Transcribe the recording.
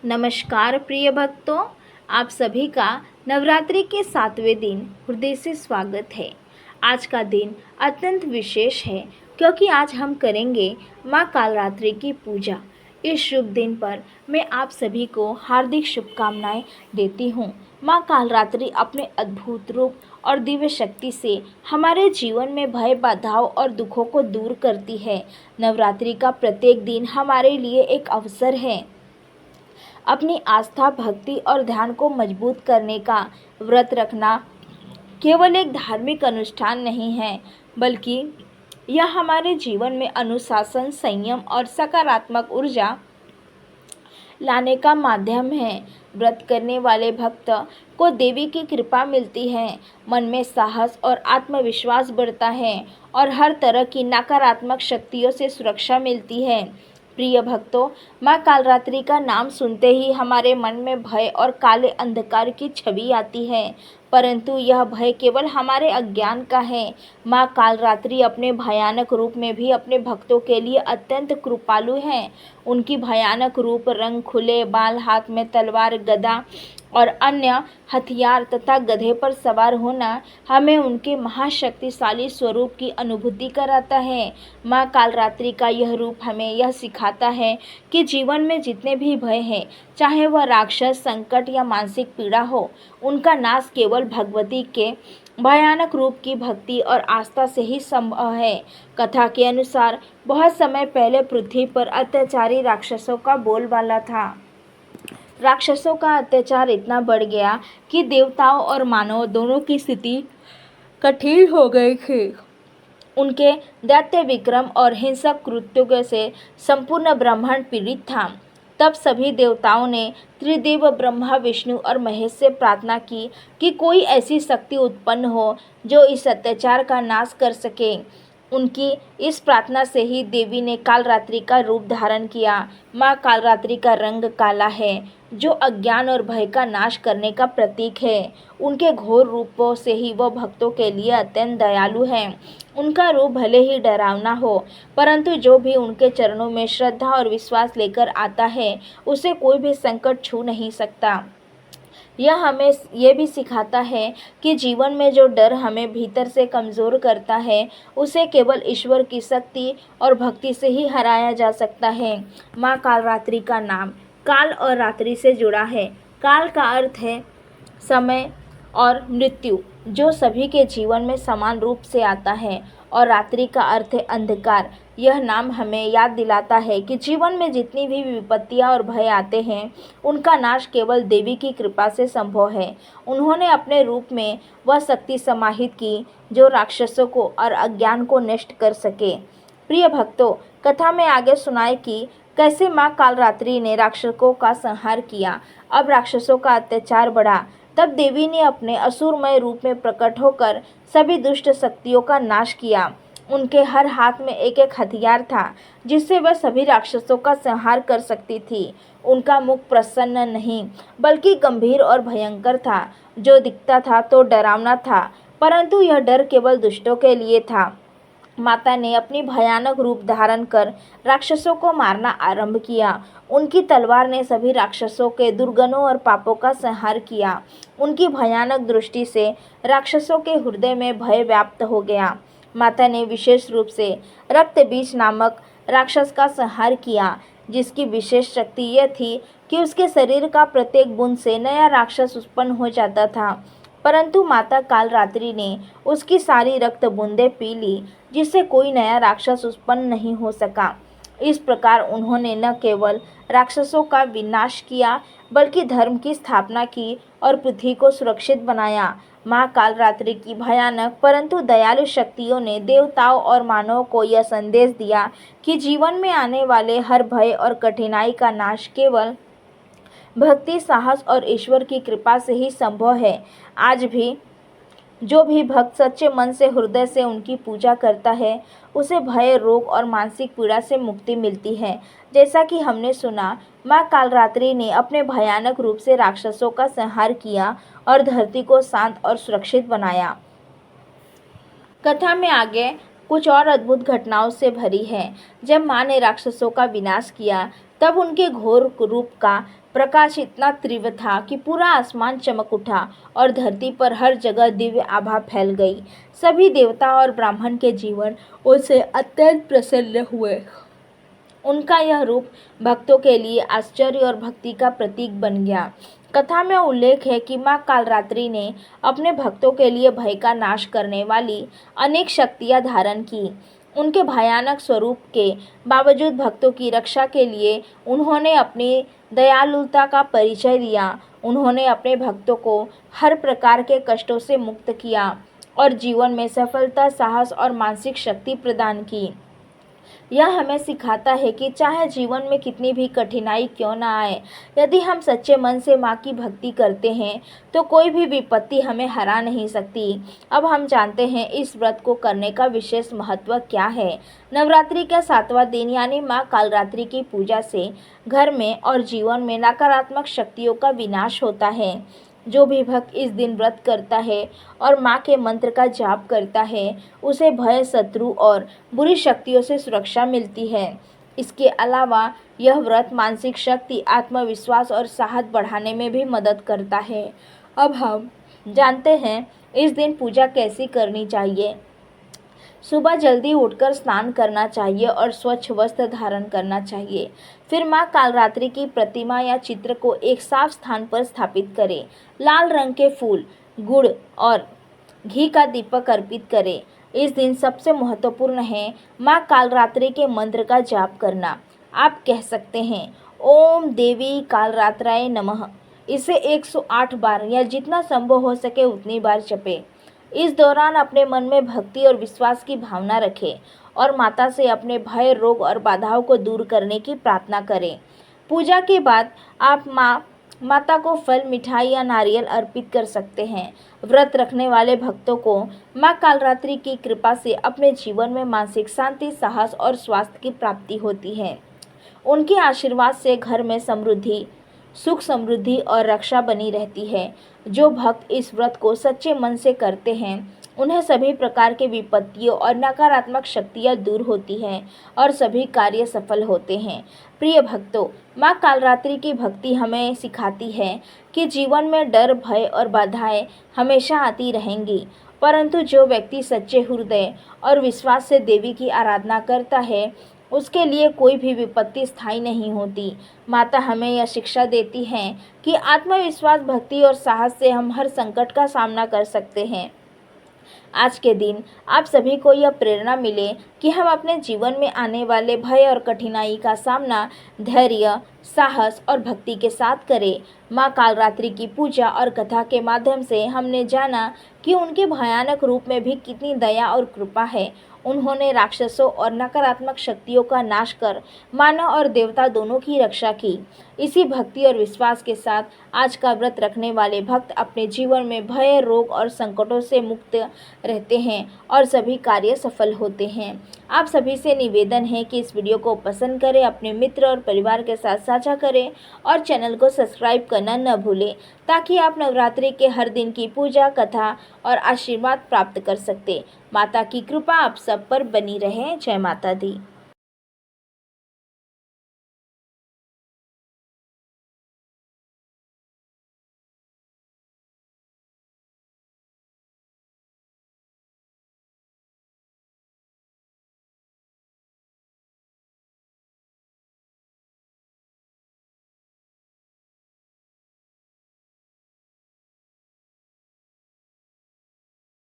नमस्कार प्रिय भक्तों, आप सभी का नवरात्रि के 7वें दिन हृदय से स्वागत है। आज का दिन अत्यंत विशेष है क्योंकि आज हम करेंगे माँ कालरात्रि की पूजा। इस शुभ दिन पर मैं आप सभी को हार्दिक शुभकामनाएं देती हूँ। माँ कालरात्रि अपने अद्भुत रूप और दिव्य शक्ति से हमारे जीवन में भय, बाधाओं और दुखों को दूर करती है। नवरात्रि का प्रत्येक दिन हमारे लिए एक अवसर है अपनी आस्था, भक्ति और ध्यान को मजबूत करने का। व्रत रखना केवल एक धार्मिक अनुष्ठान नहीं है, बल्कि यह हमारे जीवन में अनुशासन, संयम और सकारात्मक ऊर्जा लाने का माध्यम है। व्रत करने वाले भक्त को देवी की कृपा मिलती है, मन में साहस और आत्मविश्वास बढ़ता है और हर तरह की नकारात्मक शक्तियों से सुरक्षा मिलती है। प्रिय भक्तों, माँ कालरात्रि का नाम सुनते ही हमारे मन में भय और काले अंधकार की छवि आती है, परंतु यह भय केवल हमारे अज्ञान का है। माँ कालरात्रि अपने भयानक रूप में भी अपने भक्तों के लिए अत्यंत कृपालु हैं। उनकी भयानक रूप, रंग, खुले बाल, हाथ में तलवार, गदा और अन्य हथियार तथा गधे पर सवार होना हमें उनके महाशक्तिशाली स्वरूप की अनुभूति कराता है। माँ कालरात्रि का यह रूप हमें यह सिखाता है कि जीवन में जितने भी भय हैं, चाहे वह राक्षस, संकट या मानसिक पीड़ा हो, उनका नाश केवल भगवती के भयानक रूप की भक्ति और आस्था से ही संभव है। कथा के अनुसार बहुत समय पहले पृथ्वी पर अत्याचारी राक्षसों का बोलबाला था। राक्षसों का अत्याचार इतना बढ़ गया कि देवताओं और मानव दोनों की स्थिति कठिन हो गई थी। उनके दैत्य विक्रम और हिंसक कृत्यों से संपूर्ण ब्रह्मांड पीड़ित था। तब सभी देवताओं ने त्रिदेव ब्रह्मा, विष्णु और महेश से प्रार्थना की कि कोई ऐसी शक्ति उत्पन्न हो जो इस अत्याचार का नाश कर सके। उनकी इस प्रार्थना से ही देवी ने कालरात्रि का रूप धारण किया। माँ कालरात्रि का रंग काला है, जो अज्ञान और भय का नाश करने का प्रतीक है। उनके घोर रूपों से ही वह भक्तों के लिए अत्यंत दयालु है। उनका रूप भले ही डरावना हो, परंतु जो भी उनके चरणों में श्रद्धा और विश्वास लेकर आता है, उसे कोई भी संकट छू नहीं सकता। यह हमें ये भी सिखाता है कि जीवन में जो डर हमें भीतर से कमज़ोर करता है, उसे केवल ईश्वर की शक्ति और भक्ति से ही हराया जा सकता है। माँ कालरात्रि का नाम काल और रात्रि से जुड़ा है। काल का अर्थ है समय और मृत्यु, जो सभी के जीवन में समान रूप से आता है, और रात्रि का अर्थ है अंधकार। यह नाम हमें याद दिलाता है कि जीवन में जितनी भी विपत्तियां और भय आते हैं, उनका नाश केवल देवी की कृपा से संभव है। उन्होंने अपने रूप में वह शक्ति समाहित की जो राक्षसों को और अज्ञान को नष्ट कर सके। प्रिय भक्तों, कथा में आगे सुनाए कि कैसे माँ कालरात्रि ने राक्षसों का संहार किया। अब राक्षसों का अत्याचार बढ़ा। तब देवी ने अपने असुरमय रूप में प्रकट होकर सभी दुष्ट शक्तियों का नाश किया। उनके हर हाथ में एक एक हथियार था, जिससे वह सभी राक्षसों का संहार कर सकती थी। उनका मुख प्रसन्न नहीं, बल्कि गंभीर और भयंकर था। जो दिखता था तो डरावना था, परंतु यह डर केवल दुष्टों के लिए था। माता ने अपनी भयानक रूप धारण कर राक्षसों को मारना आरंभ किया। उनकी तलवार ने सभी राक्षसों के दुर्गुणों और पापों का संहार किया। उनकी भयानक दृष्टि से राक्षसों के हृदय में भय व्याप्त हो गया। माता ने विशेष रूप से रक्तबीज नामक राक्षस का संहार किया, जिसकी विशेष शक्ति यह थी कि उसके शरीर का प्रत्येक बूंद से नया राक्षस उत्पन्न हो जाता था। परंतु माता कालरात्रि ने उसकी सारी रक्त बूंदें पी ली, जिससे कोई नया राक्षस उत्पन्न नहीं हो सका। इस प्रकार उन्होंने न केवल राक्षसों का विनाश किया, बल्कि धर्म की स्थापना की और पृथ्वी को सुरक्षित बनाया। माँ कालरात्रि की भयानक परंतु दयालु शक्तियों ने देवताओं और मानवों को यह संदेश दिया कि जीवन में आने वाले हर भय और कठिनाई का नाश केवल भक्ति, साहस और ईश्वर की कृपा से ही संभव है। आज भी जो भी भक्त सच्चे मन से, हृदय से उनकी पूजा करता है, उसे भय, रोग और मानसिक पीड़ा से मुक्ति मिलती है। जैसा कि हमने सुना, माँ कालरात्रि ने अपने भयानक रूप से राक्षसों का संहार किया और धरती को शांत और सुरक्षित बनाया। कथा में आगे कुछ और अद्भुत घटनाओं से भरी है। जब माँ ने राक्षसों का विनाश किया, तब उनके घोर रूप का प्रकाश इतना तीव्र था कि पूरा आसमान चमक उठा और धरती पर हर जगह दिव्य आभा फैल गई। सभी देवता और ब्राह्मण के जीवन उससे अत्यंत प्रसन्न हुए। उनका यह रूप भक्तों के लिए आश्चर्य और भक्ति का प्रतीक बन गया। कथा में उल्लेख है कि माँ कालरात्रि ने अपने भक्तों के लिए भय का नाश करने वाली अनेक शक्तियाँ धारण की। उनके भयानक स्वरूप के बावजूद भक्तों की रक्षा के लिए उन्होंने अपनी दयालुता का परिचय दिया। उन्होंने अपने भक्तों को हर प्रकार के कष्टों से मुक्त किया और जीवन में सफलता, साहस और मानसिक शक्ति प्रदान की। यह हमें सिखाता है कि चाहे जीवन में कितनी भी कठिनाई क्यों ना आए, यदि हम सच्चे मन से माँ की भक्ति करते हैं तो कोई भी विपत्ति हमें हरा नहीं सकती। अब हम जानते हैं इस व्रत को करने का विशेष महत्व क्या है। नवरात्रि का 7वां दिन यानी माँ कालरात्रि की पूजा से घर में और जीवन में नकारात्मक शक्तियों का विनाश होता है। जो भी भक्त इस दिन व्रत करता है और माँ के मंत्र का जाप करता है, उसे भय, शत्रु और बुरी शक्तियों से सुरक्षा मिलती है। इसके अलावा यह व्रत मानसिक शक्ति, आत्मविश्वास और साहस बढ़ाने में भी मदद करता है। अब हम जानते हैं इस दिन पूजा कैसी करनी चाहिए। सुबह जल्दी उठकर स्नान करना चाहिए और स्वच्छ वस्त्र धारण करना चाहिए। फिर माँ कालरात्रि की प्रतिमा या चित्र को एक साफ स्थान पर स्थापित करें। लाल रंग के फूल, गुड़ और घी का दीपक अर्पित करें। इस दिन सबसे महत्वपूर्ण है माँ कालरात्रि के मंत्र का जाप करना। आप कह सकते हैं ओम देवी कालरात्राय नमः। इसे 108 बार या जितना संभव हो सके उतनी बार जपें। इस दौरान अपने मन में भक्ति और विश्वास की भावना रखें और माता से अपने भय, रोग और बाधाओं को दूर करने की प्रार्थना करें। पूजा के बाद आप माता को फल, मिठाई या नारियल अर्पित कर सकते हैं। व्रत रखने वाले भक्तों को माँ कालरात्रि की कृपा से अपने जीवन में मानसिक शांति, साहस और स्वास्थ्य की प्राप्ति होती है। उनके आशीर्वाद से घर में समृद्धि, सुख, समृद्धि और रक्षा बनी रहती है। जो भक्त इस व्रत को सच्चे मन से करते हैं उन्हें सभी प्रकार के विपत्तियों और नकारात्मक शक्तियाँ दूर होती हैं और सभी कार्य सफल होते हैं। प्रिय भक्तों, माँ कालरात्रि की भक्ति हमें सिखाती है कि जीवन में डर, भय और बाधाएं हमेशा आती रहेंगी, परंतु जो व्यक्ति सच्चे हृदय और विश्वास से देवी की आराधना करता है उसके लिए कोई भी विपत्ति स्थायी नहीं होती। माता हमें यह शिक्षा देती हैं कि आत्मविश्वास, भक्ति और साहस से हम हर संकट का सामना कर सकते हैं। आज के दिन आप सभी को यह प्रेरणा मिले कि हम अपने जीवन में आने वाले भय और कठिनाई का सामना धैर्य, साहस और भक्ति के साथ करें। माँ कालरात्रि की पूजा और कथा के माध्यम से हमने जाना कि उनके भयानक रूप में भी कितनी दया और कृपा है। उन्होंने राक्षसों और नकारात्मक शक्तियों का नाश कर मानव और देवता दोनों की रक्षा की। इसी भक्ति और विश्वास के साथ आज का व्रत रखने वाले भक्त अपने जीवन में भय, रोग और संकटों से मुक्त रहते हैं और सभी कार्य सफल होते हैं। आप सभी से निवेदन है कि इस वीडियो को पसंद करें, अपने मित्र और परिवार के साथ साझा करें और चैनल को सब्सक्राइब करना न भूलें ताकि आप नवरात्रि के हर दिन की पूजा, कथा और आशीर्वाद प्राप्त कर सकते। माता की कृपा आप सब पर बनी रहे। जय माता दी।